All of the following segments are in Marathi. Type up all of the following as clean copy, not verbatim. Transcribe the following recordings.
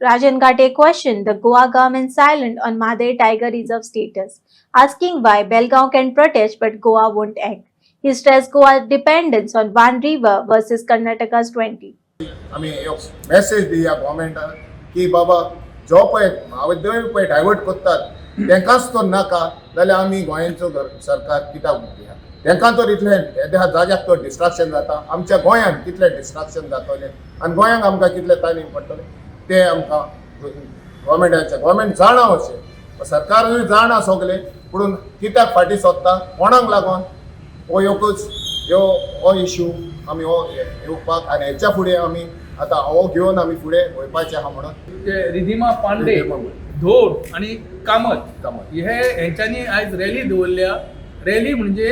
Rajan Gate questioned the Goa government silent on Mahadir Tiger Reserve status, asking why Belgaum can protest but Goa won't act. He stressed Goa's dependence on one river versus Karnataka's 20. आम्ही एक मेसेज दिया गव्हर्मेंटान की बाबा जो पळय महाविद्यालय पळय डायवर्ट करतात तांकांच तो नाका जाल्यार आमी गोंयांचो सरकार कित्याक दिया तांकां तर इतलें ह्या जाग्याक तो डिस्ट्रॅक्शन जाता आमच्या गोंयांत कितलें डिस्ट्रॅक्शन जातलें आनी गोंयांक आमकां कितलें तालीम पडटलें तें आमकां गव्हर्मेंट जाणा अशें सरकारूय जाणा सगलें पूण कित्याक फाटीं सरता कोणाक लागून हो एकूच हो इश्यू आमी हो येवपाक आनी हेच्या फुडें आमी आतां हो घेवन आमी फुडें वयपाचें आहा म्हणून ते रिधिमा पांडे धोड आणि कामत हे हेंच्यांनी आयज रॅली दवरल्या. रॅली म्हणजे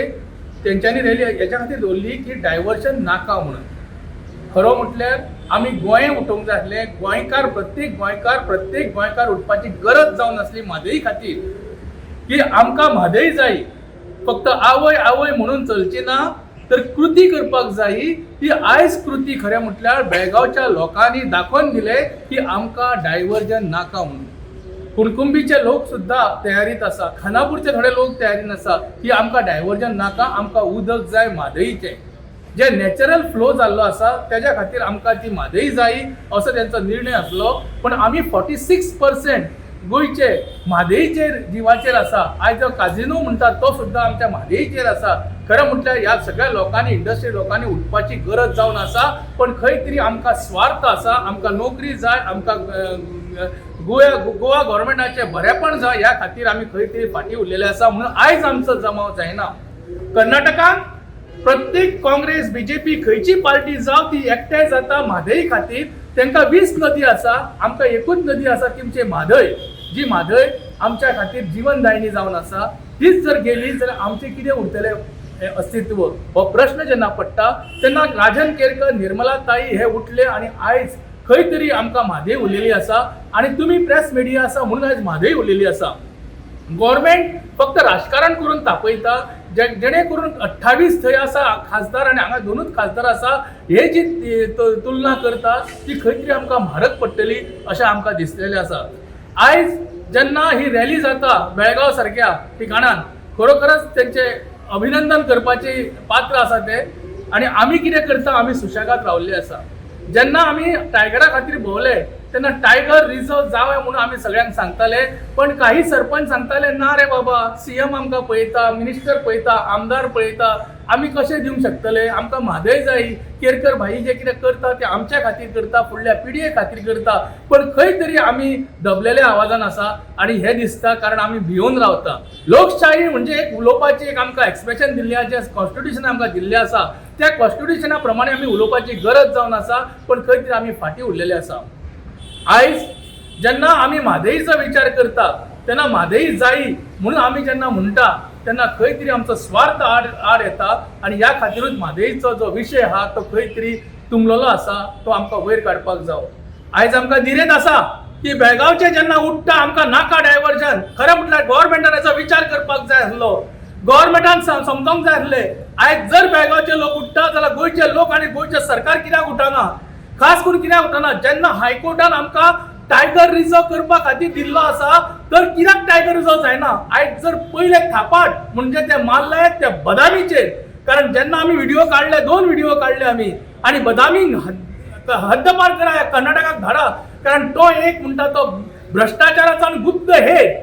तेंच्यांनी रॅली हेच्या खातीर दवरली की डायवर्शन नाका म्हणून. खरो म्हटल्यार आमी गोंय उठोवंक जाय आसलें. प्रत्येक गोंयकार उठपाची गरज जावन आसली म्हादई खातीर की आमकां म्हादई जाय. फक्त आवय म्हणून चलची ना तर कृती करपाक जाय. ही आयज कृती खरें म्हटल्यार बेळगांवच्या लोकांनी दाखोवन दिले की आमकां डायवर्जन नाका म्हणून. कुणकुंबीचे लोक सुद्धा तयारीत आसा, खानापूरचे थोडे लोक तयारीन आसा की आमकां डायवर्जन नाका, आमकां उदक जाय म्हादईचें. जे नॅचरल फ्लो जाल्लो आसा त्याच्या खातीर आमकां ती म्हादई जाय असो त्यांचो निर्णय आसलो. पण आमी 46% गोंयचे म्हादईचेर जिवाचेर आसा. आयज जो काजिनो म्हणटात तो सुद्धा आमच्या म्हादईचेर आसा. खरं म्हटल्यार ह्या सगळ्या लोकांनी इंडस्ट्री लोकांनी उठपाची गरज जावन आसा. पण खंय तरी आमकां स्वार्थ आसा, आमकां नोकरी जाय, आमकां गोवा गव्हर्मेंटाचे बरेपण जाय ह्या खातीर आमी खंय तरी फाटीं उरलेले आसा. म्हणून आयज आमचो जमाव जायना. कर्नाटकांत प्रत्येक काँग्रेस बीजेपी खंयची पार्टी जावं ती एकठांय जाता म्हादई खातीर. तांकां 20 नदी आसा, आमकां एकूच नदी आसा ती म्हणजे म्हादय. जी म्हादय आमच्या खातीर जीवनदायिनी जावन आसा. हीच जर गेली जाल्यार आमचें कितें उरतलें अस्तित्व हो प्रश्न जेन्ना पडटा तेन्ना राजन केरकर, निर्मला ताई हे उठले आणि आयज खंय तरी आमकां म्हादय उरलेली आसा. आणि तुमी प्रेस मिडिया आसा म्हणून आयज म्हादय उरलेली आसा. गव्हर्मेंट फक्त राजकारण करून तापयता. जेणे करून 28 थंय आसा खासदार आणि हांगा 2च खासदार आसा. हे जी तुलना करता ती खंय तरी आमकां म्हारग पडटली अशें आमकां दिसलेलें आसा. आयज जेन्ना ही रॅली जाता बेळगांव सारक्या ठिकाणान खरोखरच तेंचे अभिनंदन करपाचे पात्र आसा ते. आणि आमी कितें करता, आमी सुशेगाद रावल्ले आसा. जेन्ना आमी टायगरा खातीर भोंवले तेन्ना टायगर रिझर्व जावं म्हणून आमी सगळ्यांक सांगताले. पण काही सरपंच सांगताले ना रे बाबा, सीएम आमकां पळयता, मिनिस्टर पळयता, आमदार पळयता, आमी कशें दिवंक शकतले, आमकां म्हादय जाय. केरकर भाई जे कितें करता ते आमच्या खातीर करता, फुडल्या पिडये खातीर करता. पण खंय तरी आमी दबलेल्या आवाजान आसा आणि हे दिसता कारण आमी भिवून रावता. लोकशाही म्हणजे एक उलोवपाची एक आमकां एक्सप्रेशन दिल्लें जे कॉन्स्टिट्यूशन आमकां दिल्लें आसा त्या कॉन्स्टिट्यूशना प्रमाणे आमी उलोवपाची गरज जावन आसा. पण खंय तरी आमी फाटीं उरलेले आसा. आयज जेन्ना आमी म्हादईचो विचार करता तेन्ना म्हादई जायी म्हणून आमी जेन्ना म्हणटा तेन्ना खंय तरी आमचो स्वार्थ आड येता. आणि ह्या खातीरूच म्हादईचो जो विशय आहा तो खंय तरी तुंबलेलो आसा. तो आमकां वयर काडपाक जावो. आयज आमकां दिरेत आसा की बेळगांवचे जेन्ना उठता आमकां नाका डायवर्जन. खरें म्हटल्यार गव्हर्मेंटान हेचो विचार करपाक जाय आसलो. गव्हर्मेंटान समजोंक जाय आसलें आयज जर बेळगांवचे लोक उठता जाल्यार गोंयचे लोक आणि गोंयचे सरकार कित्याक उठना. खास करून कित्याक उठना, जेन्ना हायकोर्टान आमकां टायगर रिझर्व करपा खातीर दिल्लो आसा तर कित्याक टायगर रिझर्व जायना. आयज जर पयले थापाट म्हणजे ते मारले ते बदामीचेर. कारण जेन्ना आमी व्हिडिओ काडले, 2 व्हिडिओ काडले आमी आणि बदामी हद्दपार करा कर्नाटकाक धाडा. कारण तो एक म्हणटा तो भ्रष्टाचाराचो आणि गुप्त हेर